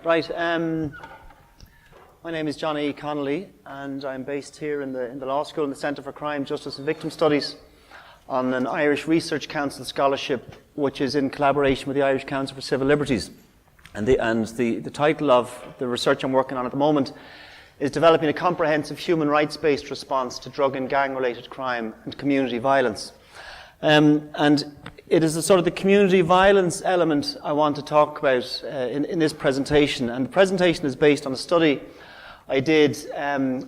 Right. My name is Johnny Connolly, and I'm based here in the Law School in the Centre for Crime, Justice and Victim Studies on an Irish Research Council scholarship, which is in collaboration with the Irish Council for Civil Liberties. And the title of the research I'm working on at the moment is developing a comprehensive human rights-based response to drug and gang-related crime and community violence. And it is the community violence element I want to talk about in this presentation. And the presentation is based on a study I did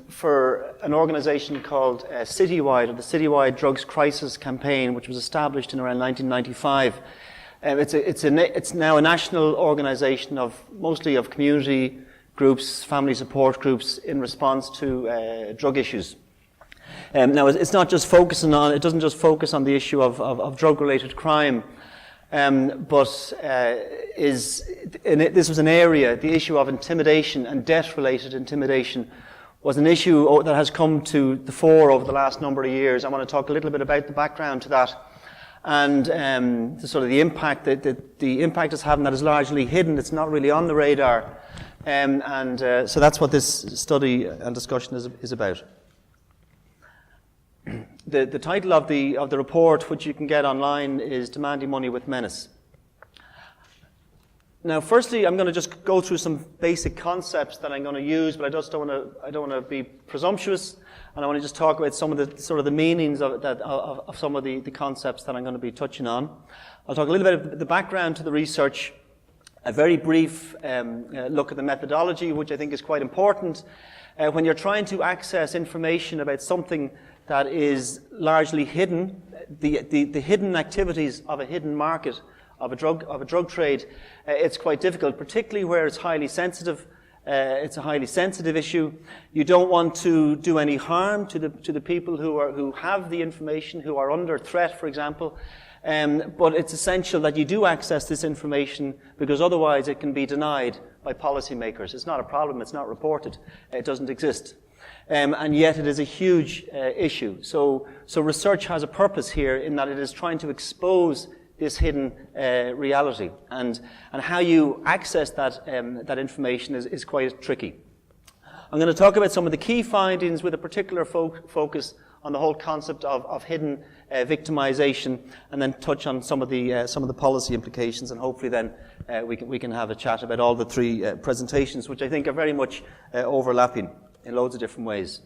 for an organisation called Citywide, or the Citywide Drugs Crisis Campaign, which was established in around 1995. It's now a national organisation mostly of community groups, family support groups in response to drug issues. Now, it doesn't just focus on the issue of drug-related crime, but this was an area, the issue of intimidation and debt-related intimidation was an issue that has come to the fore over the last number of years. I want to talk a little bit about the background to that and the impact that the impact it's having that is largely hidden. It's not really on the radar, so that's what this study and discussion is about. The title of the report, which you can get online, is Demanding Money with Menace. Now, firstly, I'm going to just go through some basic concepts that I'm going to use, but I don't want to be presumptuous, and I want to just talk about some of the meanings of some of the concepts that I'm going to be touching on. I'll talk a little bit about the background to the research, a very brief look at the methodology, which I think is quite important. When you're trying to access information about something that is largely hidden, the hidden activities of a hidden market, of a drug trade, it's quite difficult, particularly where it's highly sensitive. It's a highly sensitive issue. You don't want to do any harm to the people who have the information, who are under threat, for example. But it's essential that you do access this information, because otherwise it can be denied by policymakers. It's not a problem. It's not reported. It doesn't exist. And yet it is a huge issue. So research has a purpose here in that it is trying to expose this hidden reality, and how you access that information is quite tricky. I'm going to talk about some of the key findings with a particular focus on the whole concept of hidden victimization, and then touch on some of the policy implications, and hopefully then we can have a chat about all the three presentations, which I think are very much overlapping in loads of different ways.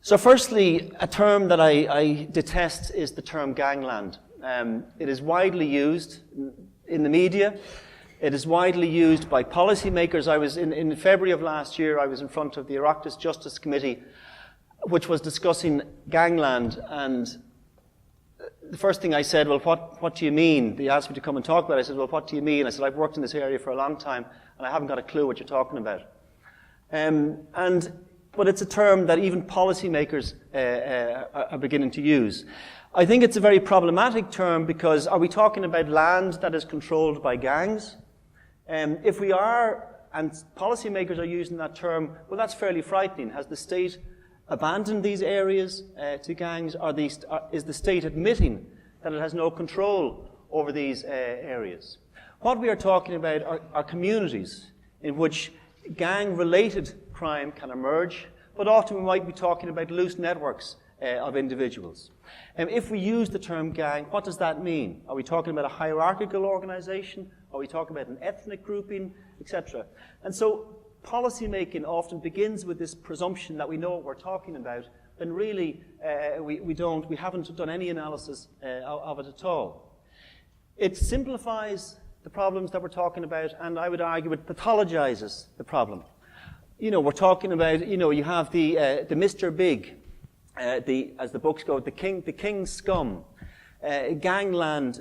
So firstly, a term that I detest is the term gangland. It is widely used in the media. It is widely used by policymakers. I was in February of last year, I was in front of the Oireachtas Justice Committee, which was discussing gangland, and the first thing I said, well, what do you mean? They asked me to come and talk about it. I said, well, what do you mean? I said, I've worked in this area for a long time, and I haven't got a clue what you're talking about. But it's a term that even policymakers are beginning to use. I think it's a very problematic term, because are we talking about land that is controlled by gangs? If we are, and policymakers are using that term, well, that's fairly frightening. Has the state abandoned these areas to gangs, or is the state admitting that it has no control over these areas? What we are talking about are communities in which gang-related crime can emerge, but often we might be talking about loose networks of individuals. If we use the term gang, what does that mean? Are we talking about a hierarchical organization? Are we talking about an ethnic grouping, etc.? And so policymaking often begins with this presumption that we know what we're talking about, and really we haven't done any analysis of it at all. It simplifies the problems that we're talking about, and I would argue it pathologizes the problem. We're talking about, you have the Mr. Big, as the books go, the king scum, gangland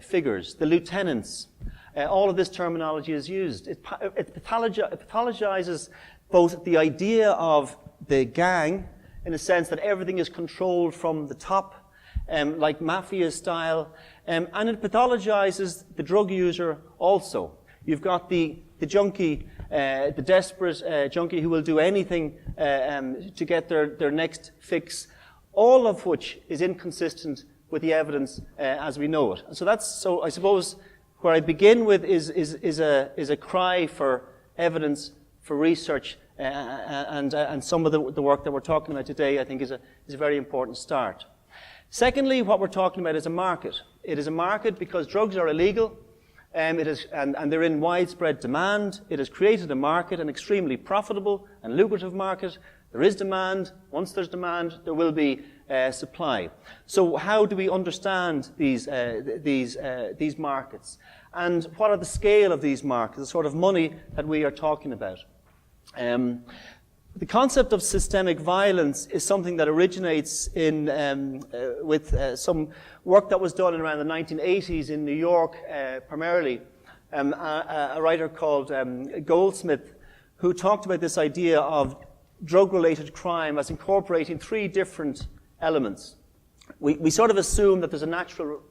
figures, the lieutenants. All of this terminology is used. It pathologizes both the idea of the gang, in a sense that everything is controlled from the top, like mafia style, and it pathologizes the drug user also. You've got the junkie, the desperate junkie who will do anything to get their next fix, all of which is inconsistent with the evidence as we know it. So I suppose where I begin with is a cry for evidence, for research, and some of the work that we're talking about today, I think, is a very important start. Secondly, what we're talking about is a market. It is a market because drugs are illegal, and they're in widespread demand. It has created a market, an extremely profitable and lucrative market. There is demand. Once there's demand, there will be supply. So how do we understand these markets? And what are the scale of these markets, the sort of money that we are talking about? The concept of systemic violence is something that originates with some work that was done in around the 1980s in New York, primarily. A writer called Goldsmith, who talked about this idea of drug-related crime as incorporating three different elements. We sort of assume that there's a natural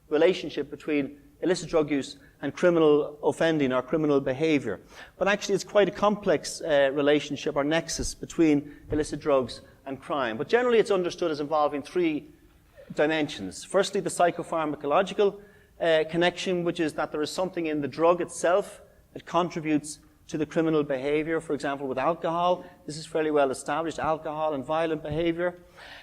relationship between illicit drug use and criminal offending or criminal behavior. But actually it's quite a complex relationship or nexus between illicit drugs and crime. But generally it's understood as involving three dimensions. Firstly, the psychopharmacological connection, which is that there is something in the drug itself that contributes to the criminal behavior. For example, with alcohol, this is fairly well established, alcohol and violent behavior.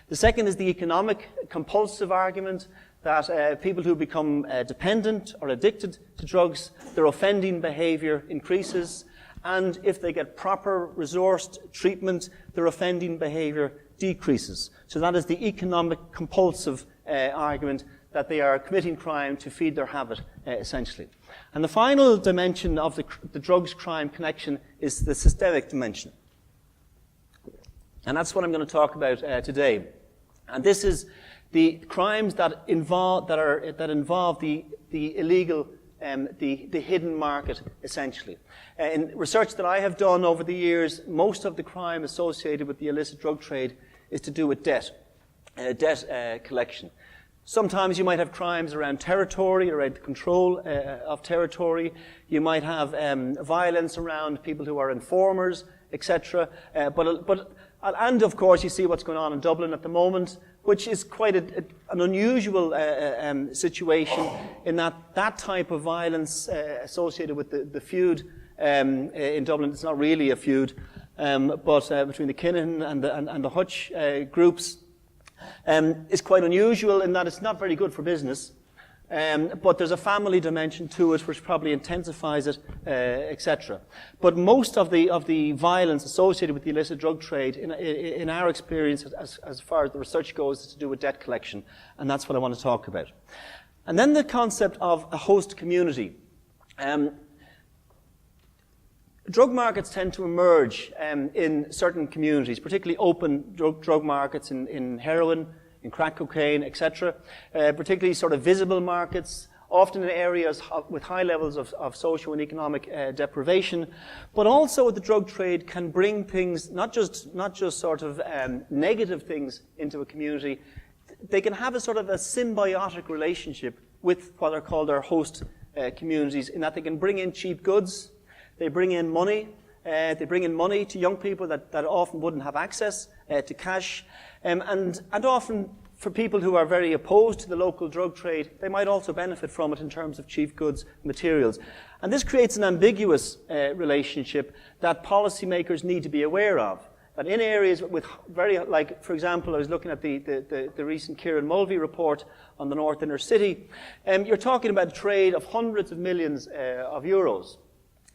The second is the economic compulsive argument that people who become dependent or addicted to drugs, their offending behavior increases, and if they get proper resourced treatment, their offending behavior decreases. So that is the economic compulsive argument that they are committing crime to feed their habit, essentially. And the final dimension of the drugs-crime connection is the systemic dimension. And that's what I'm going to talk about today. And this is the crimes that involve the illegal, the hidden market, essentially. In research that I have done over the years, most of the crime associated with the illicit drug trade is to do with debt collection. Sometimes you might have crimes around territory, around the control of territory. You might have violence around people who are informers, etc. And of course, you see what's going on in Dublin at the moment, which is quite an unusual situation in that type of violence associated with the feud in Dublin. It's not really a feud, but between the Kinahan and the Hutch groups is quite unusual in that it's not very good for business. But there's a family dimension to it which probably intensifies it, etc. But most of the violence associated with the illicit drug trade, in our experience, as far as the research goes, is to do with debt collection, and that's what I want to talk about. And then the concept of a host community. Drug markets tend to emerge in certain communities, particularly open drug markets in heroin, in crack cocaine, etc. Particularly sort of visible markets, often in areas with high levels of social and economic deprivation. But also the drug trade can bring things, not just sort of negative things into a community. They can have a sort of a symbiotic relationship with what are called our host communities, in that they can bring in cheap goods, they bring in money, to young people that often wouldn't have access to cash, and often for people who are very opposed to the local drug trade, they might also benefit from it in terms of cheap goods, materials. And this creates an ambiguous relationship that policymakers need to be aware of. That in areas with very, like, for example, I was looking at the recent Kieran Mulvey report on the North Inner City, you're talking about a trade of hundreds of millions of euros.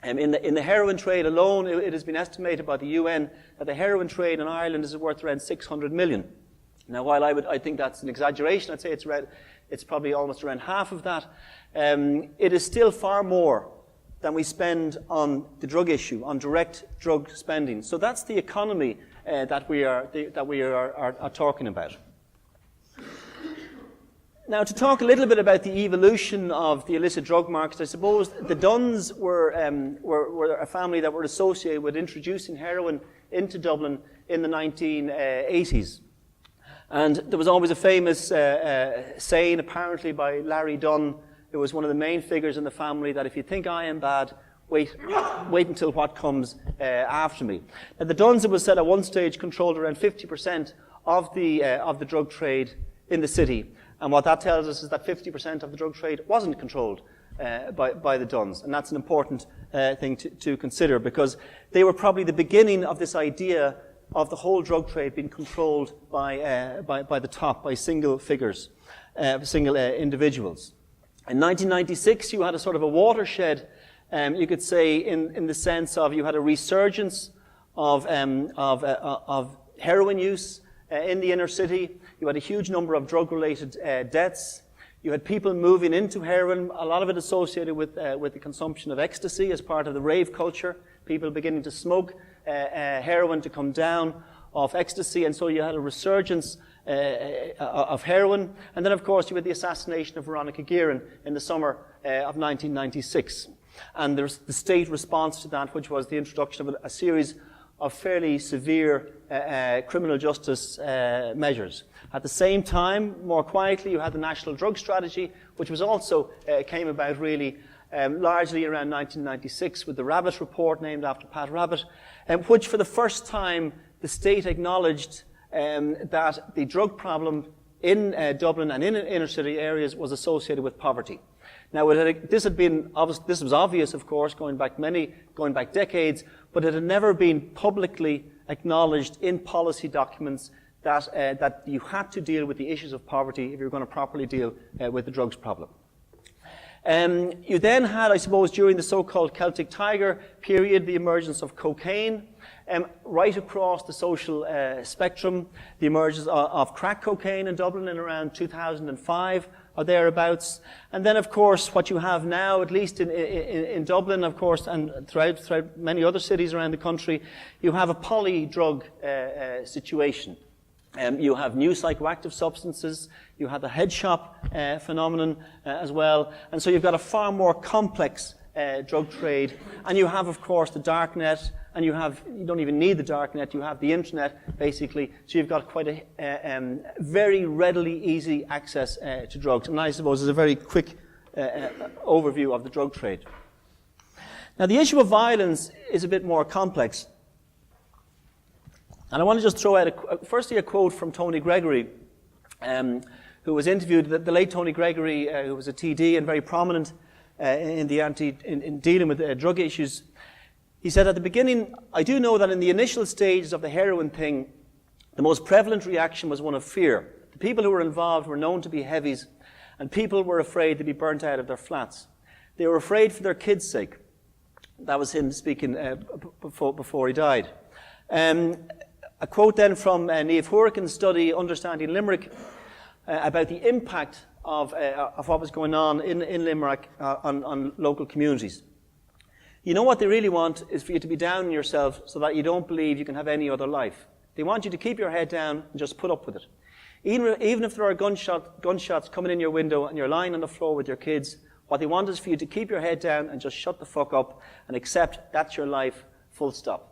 In the heroin trade alone, it has been estimated by the UN that the heroin trade in Ireland is worth around 600 million. Now, while I think that's an exaggeration, I'd say it's probably almost around half of that. It is still far more than we spend on the drug issue, on direct drug spending. So that's the economy that we are talking about. Now, to talk a little bit about the evolution of the illicit drug markets, I suppose the Dunns were a family that were associated with introducing heroin into Dublin in the 1980s. And there was always a famous saying, apparently by Larry Dunn, who was one of the main figures in the family, that if you think I am bad, wait until what comes after me. Now, the Dunns, it was said at one stage, controlled around 50% of the drug trade in the city. And what that tells us is that 50% of the drug trade wasn't controlled by the Duns. And that's an important thing to consider, because they were probably the beginning of this idea of the whole drug trade being controlled by the top, by single figures, single individuals. In 1996, you had a sort of a watershed, you could say, in the sense of you had a resurgence of heroin use in the inner city. You had a huge number of drug-related deaths. You had people moving into heroin, a lot of it associated with the consumption of ecstasy as part of the rave culture. People beginning to smoke heroin to come down off ecstasy, and so you had a resurgence of heroin. And then, of course, you had the assassination of Veronica Guerin in the summer of 1996. And there's the state response to that, which was the introduction of a series of fairly severe criminal justice measures. At the same time, more quietly, you had the National Drug Strategy, which was also came about really largely around 1996 with the Rabbit Report, named after Pat Rabbit, which for the first time the state acknowledged that the drug problem in Dublin and in inner city areas was associated with poverty. Now, this was obvious, of course, going back decades, but it had never been publicly acknowledged in policy documents that you had to deal with the issues of poverty if you were going to properly deal with the drugs problem. You then had, I suppose, during the so-called Celtic Tiger period, the emergence of cocaine. Right across the social spectrum, the emergence of crack cocaine in Dublin in around 2005 or thereabouts. And then, of course, what you have now, at least in Dublin, of course, and throughout many other cities around the country, you have a poly-drug situation. You have new psychoactive substances, you have the head shop phenomenon as well, and so you've got a far more complex drug trade, and you have, of course, the dark net, and you don't even need the dark net, you have the internet, basically, so you've got quite a very readily easy access to drugs, and I suppose is a very quick overview of the drug trade. Now, the issue of violence is a bit more complex. And I want to just throw out, firstly, a quote from Tony Gregory, who was interviewed, the late Tony Gregory, who was a TD and very prominent in dealing with drug issues. He said, at the beginning, I do know that in the initial stages of the heroin thing, the most prevalent reaction was one of fear. The people who were involved were known to be heavies, and people were afraid to be burnt out of their flats. They were afraid for their kids' sake. That was him speaking before he died. A quote then from Niamh Hurrican's study, Understanding Limerick, about the impact of what was going on in Limerick on local communities. You know what they really want is for you to be down on yourself so that you don't believe you can have any other life. They want you to keep your head down and just put up with it. Even if there are gunshots coming in your window and you're lying on the floor with your kids, what they want is for you to keep your head down and just shut the fuck up and accept that's your life, full stop.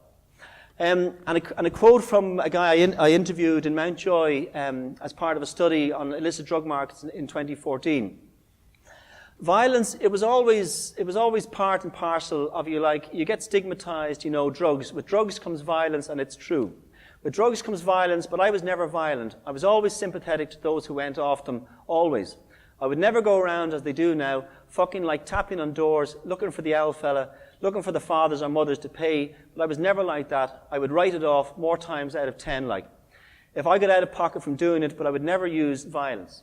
And a quote from a guy I interviewed in Mountjoy as part of a study on illicit drug markets in 2014. Violence, it was always part and parcel of you get stigmatized, drugs. With drugs comes violence, and it's true. With drugs comes violence, but I was never violent. I was always sympathetic to those who went off them, always. I would never go around, as they do now, fucking like tapping on doors, looking for the owl fella, looking for the fathers or mothers to pay, but I was never like that. I would write it off more times out of 10, like. If I got out of pocket from doing it, but I would never use violence.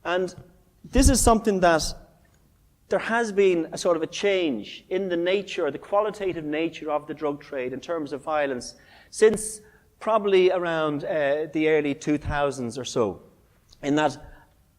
And this is something that there has been a sort of a change in the nature, the qualitative nature of the drug trade in terms of violence since probably around the early 2000s or so. In that,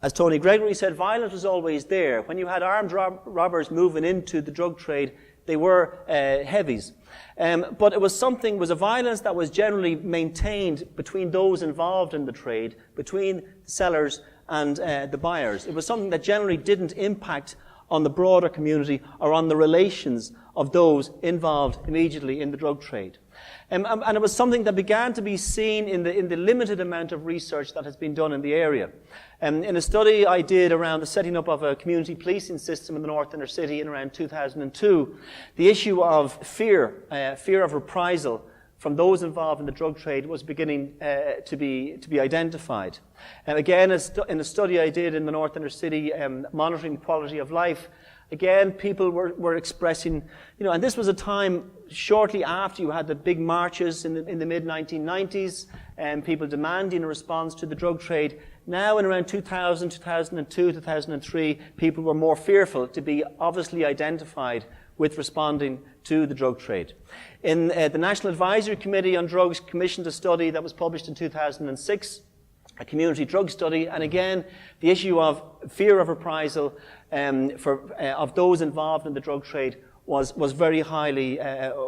as Tony Gregory said, violence was always there. When you had armed robbers moving into the drug trade, they were heavies. But it was a violence that was generally maintained between those involved in the trade, between the sellers and the buyers. It was something that generally didn't impact on the broader community or on the relations of those involved immediately in the drug trade. And it was something that began to be seen in the limited amount of research that has been done in the area. In a study I did around the setting up of a community policing system in the North Inner City in around 2002, the issue of fear of reprisal from those involved in the drug trade was beginning to be identified. And again, in a study I did in the North Inner City, monitoring quality of life, Again, people were expressing, and this was a time shortly after you had the big marches in the mid-1990s, and people demanding a response to the drug trade. Now, in around 2000, 2002, 2003, people were more fearful to be obviously identified with responding to the drug trade. The National Advisory Committee on Drugs commissioned a study that was published in 2006, a community drug study, and again, the issue of fear of reprisal of those involved in the drug trade was very highly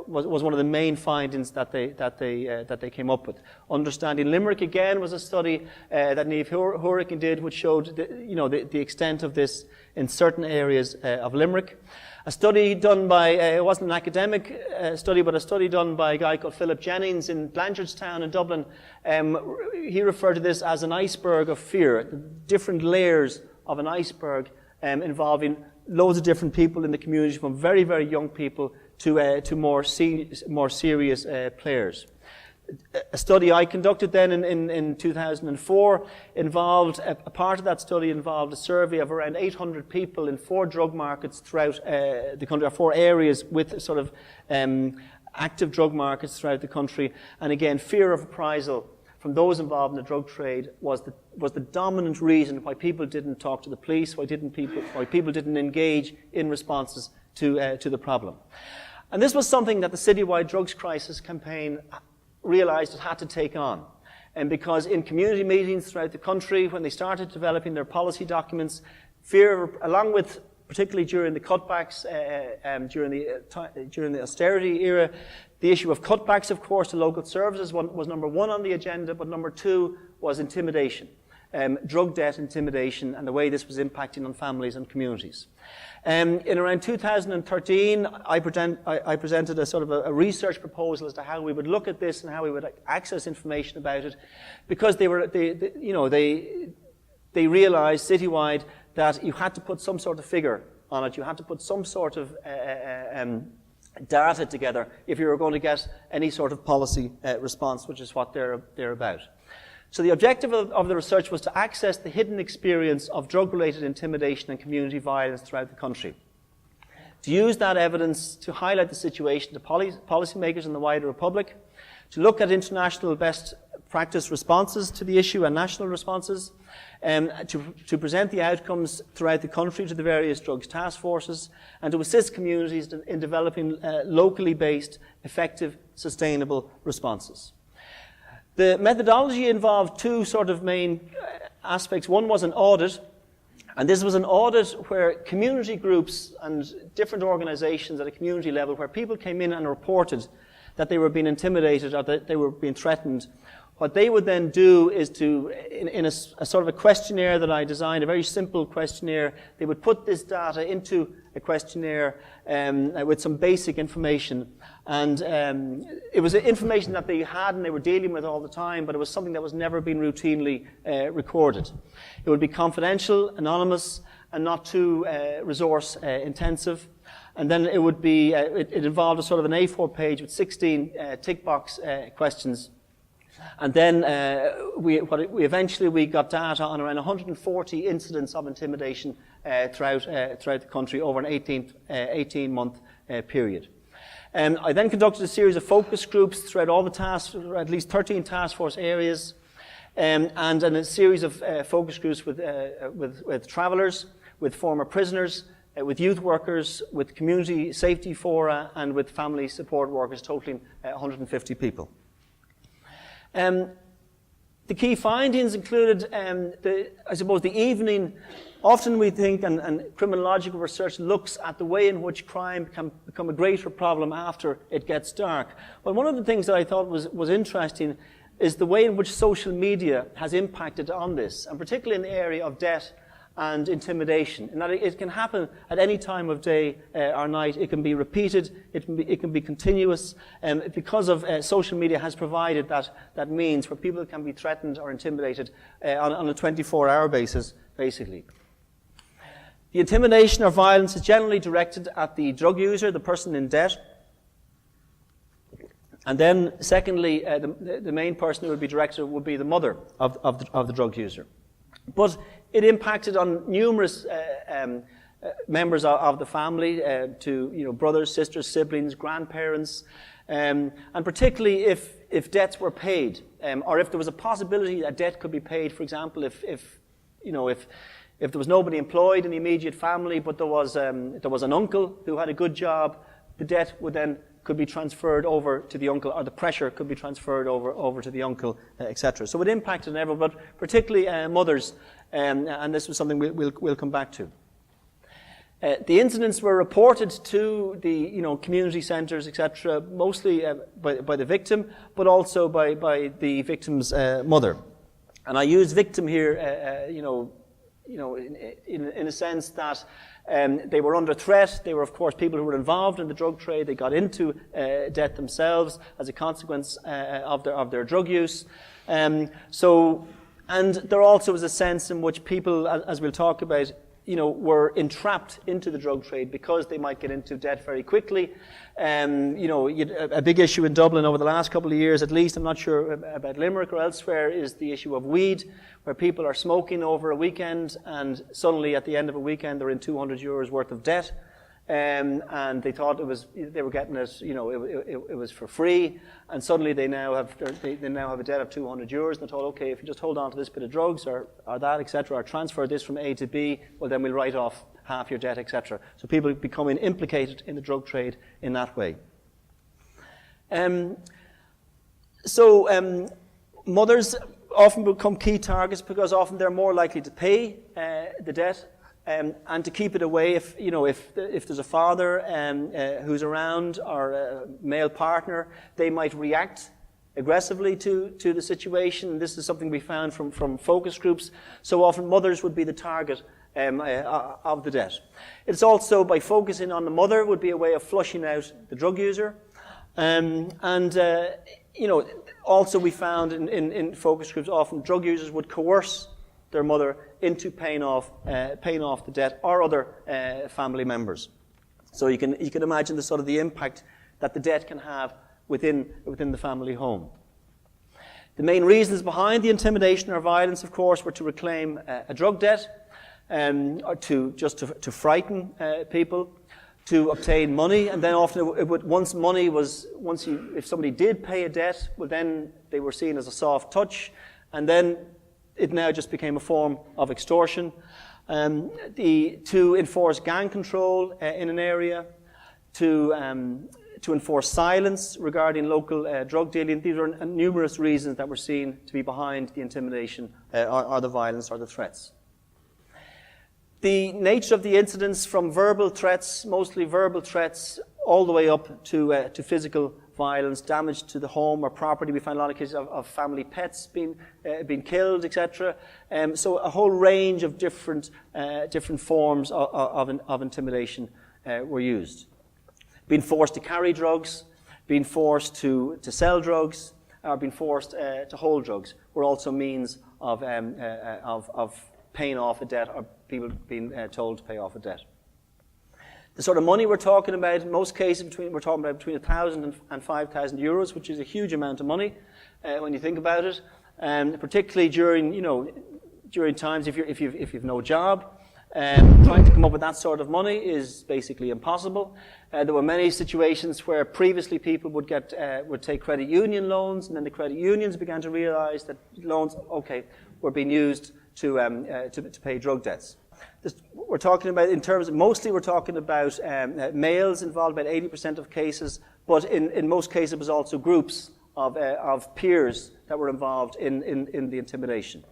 was one of the main findings that they came up with. Understanding Limerick again was a study that Niamh Hurricane did, which showed the extent of this in certain areas of Limerick. A study done by, it wasn't an academic study, but a study done by a guy called Philip Jennings in Blanchardstown in Dublin. He referred to this as an iceberg of fear, different layers of an iceberg involving loads of different people in the community, from very, very young people to more serious players. A study I conducted then in 2004 involved, a part of that study involved a survey of around 800 people in 4 drug markets throughout the country, or 4 areas with sort of active drug markets throughout the country. And again, fear of reprisal from those involved in the drug trade was the dominant reason why people didn't talk to the police, why people didn't engage in responses to the problem. And this was something that the Citywide Drugs Crisis campaign realized it had to take on. And because in community meetings throughout the country, when they started developing their policy documents, fear, along with particularly during the cutbacks, during the austerity era, the issue of cutbacks, of course, to local services was number 1 on the agenda, but number 2 was intimidation, drug debt intimidation, and the way this was impacting on families and communities. In around 2013, I presented a sort of a research proposal as to how we would look at this and how we would access information about it, because they realized citywide that you had to put some sort of figure on it. You had to put some sort of data together if you were going to get any sort of policy response, which is what they're about. So the objective of the research was to access the hidden experience of drug-related intimidation and community violence throughout the country. To use that evidence to highlight the situation to policymakers in the wider public, to look at international best practice responses to the issue and national responses, to present the outcomes throughout the country to the various drugs task forces, and to assist communities in developing locally based, effective, sustainable responses. The methodology involved 2 sort of main aspects. One was an audit, and this was an audit where community groups and different organizations at a community level, where people came in and reported that they were being intimidated or that they were being threatened. What they would then do is to, in a sort of a questionnaire that I designed, a very simple questionnaire, they would put this data into a questionnaire with some basic information. And it was information that they had and they were dealing with all the time, but it was something that was never been routinely recorded. It would be confidential, anonymous, and not too resource intensive. And then it would be, it involved a sort of an A4 page with 16 tick box questions. And then we eventually got data on around 140 incidents of intimidation throughout the country over an 18-month period. I then conducted a series of focus groups throughout all the tasks, at least 13 task force areas, and a series of focus groups with travellers, with former prisoners, with youth workers, with community safety fora, and with family support workers, totaling 150 people. The key findings included, the evening. Often we think, and criminological research looks at the way in which crime can become a greater problem after it gets dark. But one of the things that I thought was interesting is the way in which social media has impacted on this, and particularly in the area of debt and intimidation. And that it can happen at any time of day or night. It can be repeated. It can be continuous. Because of social media has provided that means where people can be threatened or intimidated on a 24-hour basis, basically. The intimidation or violence is generally directed at the drug user, the person in debt. And then, secondly, the main person who would be directed would be the mother of the drug user. But it impacted on numerous members of the family, to brothers, sisters, siblings, grandparents, and particularly if debts were paid, or if there was a possibility that debt could be paid. For example, if there was nobody employed in the immediate family, but there was an uncle who had a good job, the debt could be transferred over to the uncle, or the pressure could be transferred over to the uncle, etc. So it impacted everyone, but particularly mothers, and this was something we'll come back to. The incidents were reported to the community centres, etc., mostly by the victim, but also by the victim's mother. And I use victim here, in a sense that they were under threat. They were, of course, people who were involved in the drug trade. They got into debt themselves as a consequence of their drug use. And there also was a sense in which people, as we'll talk about, were entrapped into the drug trade because they might get into debt very quickly. A big issue in Dublin over the last couple of years, at least, I'm not sure about Limerick or elsewhere, is the issue of weed, where people are smoking over a weekend and suddenly at the end of a weekend they're in €200 worth of debt. And they thought they were getting it, it was for free, and suddenly they now have a debt of €200, and they thought, okay, if you just hold on to this bit of drugs or that, etc., or transfer this from A to B, well, then we'll write off half your debt, etc. So people are becoming implicated in the drug trade in that way. Mothers often become key targets because often they're more likely to pay the debt. And to keep it away, if there's a father who's around or a male partner, they might react aggressively to the situation. This is something we found from focus groups. So often mothers would be the target of the debt. It's also, by focusing on the mother, would be a way of flushing out the drug user. Also we found in focus groups often drug users would coerce their mother into paying off the debt, or other family members. So you can imagine the impact that the debt can have within the family home. The main reasons behind the intimidation or violence, of course, were to reclaim a drug debt, or to frighten people, to obtain money, and then often if somebody did pay a debt, well, then they were seen as a soft touch, and then it now just became a form of extortion. To enforce gang control in an area, to enforce silence regarding local drug dealing. These are numerous reasons that were seen to be behind the intimidation or the violence or the threats. The nature of the incidents, from verbal threats, mostly verbal threats, all the way up to physical violence, damage to the home or property. We find a lot of cases of family pets being killed, etc. So a whole range of different forms of intimidation were used. Being forced to carry drugs, being forced to sell drugs, or being forced to hold drugs were also means of paying off a debt, or people being told to pay off a debt. The sort of money we're talking about, in most cases, we're talking about between €1,000 and €5,000, which is a huge amount of money when you think about it. Particularly during times if you've no job, trying to come up with that sort of money is basically impossible. There were many situations where previously people would take credit union loans, and then the credit unions began to realise that loans, were being used to pay drug debts. We're talking about, mostly we're talking about males involved, about 80% of cases, but in most cases it was also groups of peers that were involved in the intimidation.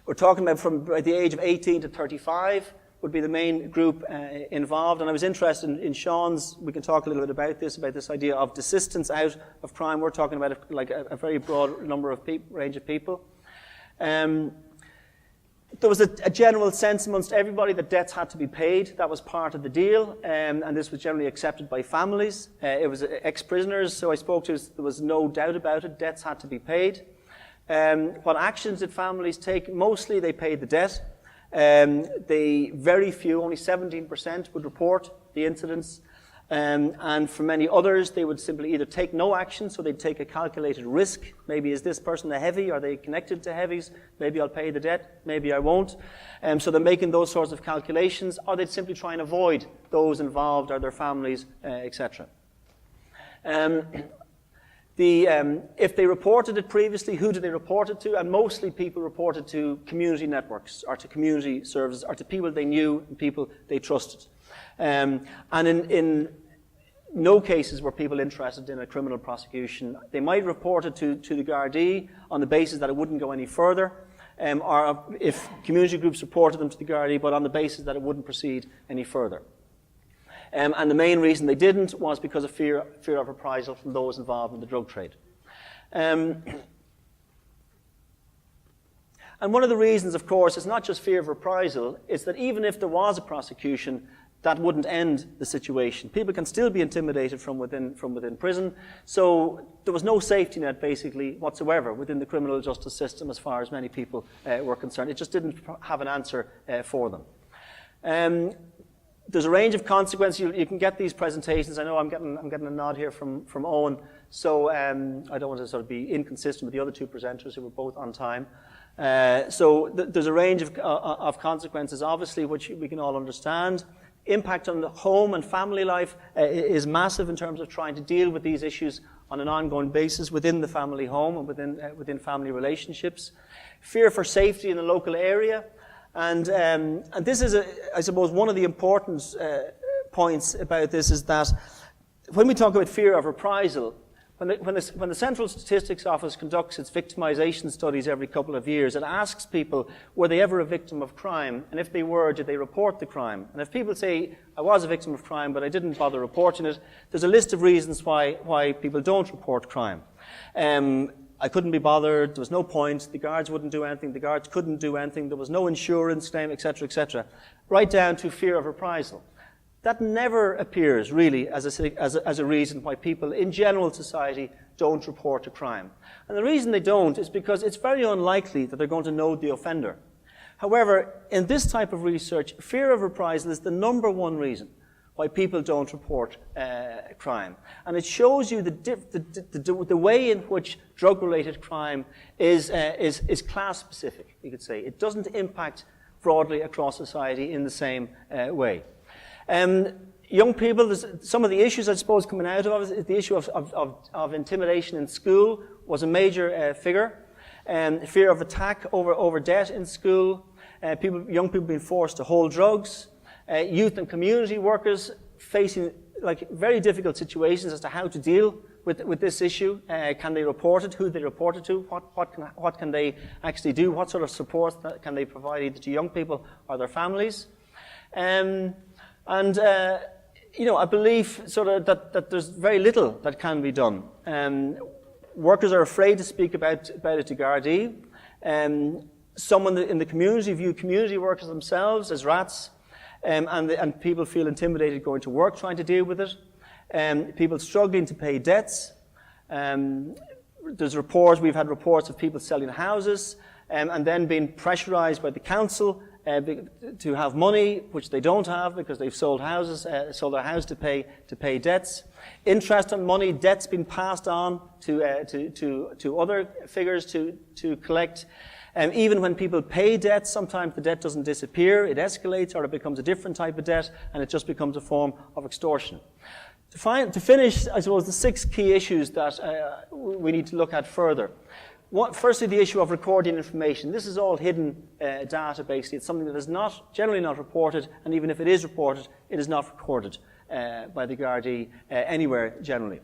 We're talking about from the age of 18 to 35 would be the main group involved, and I was interested in Sean's, we can talk a little bit about this idea of desistance out of crime. We're talking about a very broad number of range of people. There was a general sense amongst everybody that debts had to be paid. That was part of the deal, and this was generally accepted by families. It was ex-prisoners, so I spoke to, there was no doubt about it, debts had to be paid. What actions did families take? Mostly they paid the debt. Very few, only 17% would report the incidents. And for many others, they would simply either take no action, so they'd take a calculated risk. Maybe is this person a heavy? Are they connected to heavies? Maybe I'll pay the debt, maybe I won't. So they're making those sorts of calculations, or they'd simply try and avoid those involved or their families, etc. If they reported it previously, who did they report it to? And mostly people reported to community networks or to community services or to people they knew and people they trusted. And in no cases were people interested in a criminal prosecution. They might report it to the Gardaí on the basis that it wouldn't go any further, or if community groups reported them to the Gardaí, but on the basis that it wouldn't proceed any further. And the main reason they didn't was because of fear of reprisal from those involved in the drug trade. And one of the reasons, of course, is not just fear of reprisal, it's that even if there was a prosecution, that wouldn't end the situation. People can still be intimidated from within prison, so there was no safety net, basically, whatsoever within the criminal justice system as far as many people were concerned. It just didn't have an answer for them. There's a range of consequences. You can get these presentations. I know I'm getting a nod here from Owen, so I don't want to sort of be inconsistent with the other two presenters who were both on time. So there's a range of consequences, obviously, which we can all understand. Impact on the home and family life is massive in terms of trying to deal with these issues on an ongoing basis within the family home and within family relationships. Fear for safety in the local area. And this is, I suppose, one of the important points about this is that when we talk about fear of reprisal, when the Central Statistics Office conducts its victimization studies every couple of years, it asks people, were they ever a victim of crime? And if they were, did they report the crime? And if people say, I was a victim of crime, but I didn't bother reporting it, there's a list of reasons why people don't report crime. I couldn't be bothered, there was no point, the guards wouldn't do anything, the guards couldn't do anything, there was no insurance claim, etc., etc., right down to fear of reprisal. That never appears, really, as a reason why people in general society don't report a crime. And the reason they don't is because it's very unlikely that they're going to know the offender. However, in this type of research, fear of reprisal is the number one reason why people don't report crime. And it shows you the way in which drug-related crime is class-specific, you could say. It doesn't impact broadly across society in the same way. Young people, some of the issues, I suppose, coming out of it, the issue of intimidation in school was a major figure. Fear of attack over debt in school, young people being forced to hold drugs, youth and community workers facing very difficult situations as to how to deal with this issue. Can they report it? Who they report it to? What can they actually do? What sort of support can they provide either to young people or their families? A belief sort of that there's very little that can be done. Workers are afraid to speak about it to Gardaí. Someone in the community view community workers themselves as rats, and people feel intimidated going to work trying to deal with it. People struggling to pay debts. We've had reports of people selling houses and then being pressurized by the council to have money, which they don't have because they've sold their house to pay debts. Interest on money, debts being passed on to other figures to collect. Even when people pay debts, sometimes the debt doesn't disappear, it escalates, or it becomes a different type of debt, and it just becomes a form of extortion. To finish, I suppose, the 6 key issues that we need to look at further. Firstly, the issue of recording information. This is all hidden data, basically. It's something that is generally not reported, and even if it is reported, it is not recorded by the Gardaí anywhere generally.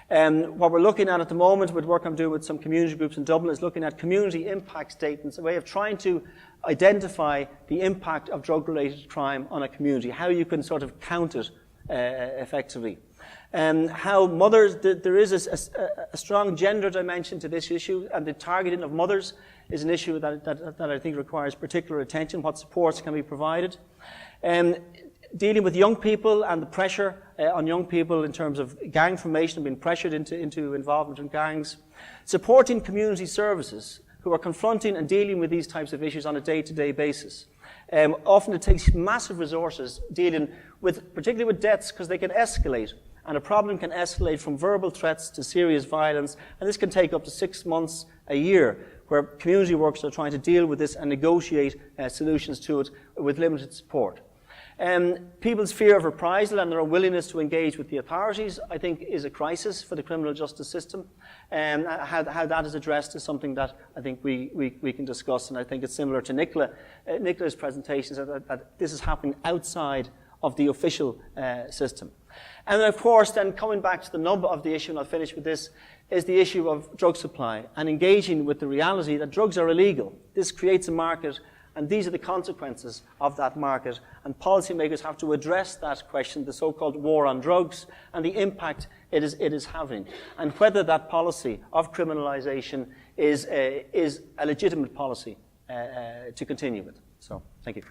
What we're looking at the moment with work I'm doing with some community groups in Dublin is looking at community impact statements, a way of trying to identify the impact of drug-related crime on a community, how you can sort of count it effectively. How mothers, there is a strong gender dimension to this issue, and the targeting of mothers is an issue that I think requires particular attention. What supports can be provided? Dealing with young people and the pressure on young people in terms of gang formation, being pressured into involvement in gangs. Supporting community services. who are confronting and dealing with these types of issues on a day-to-day basis. Often it takes massive resources dealing with, particularly with deaths, because they can escalate. And a problem can escalate from verbal threats to serious violence, and this can take up to 6 months, a year, where community workers are trying to deal with this and negotiate solutions to it with limited support. People's fear of reprisal and their unwillingness to engage with the authorities, I think, is a crisis for the criminal justice system. How that is addressed is something that I think we can discuss, and I think it's similar to Nicola's presentations, that this is happening outside of the official system. And then, of course, then coming back to the nub of the issue, and I'll finish with this, is the issue of drug supply and engaging with the reality that drugs are illegal. This creates a market, and these are the consequences of that market. And policymakers have to address that question, the so-called war on drugs, and the impact it is having, and whether that policy of criminalisation is a legitimate policy to continue with. So, thank you.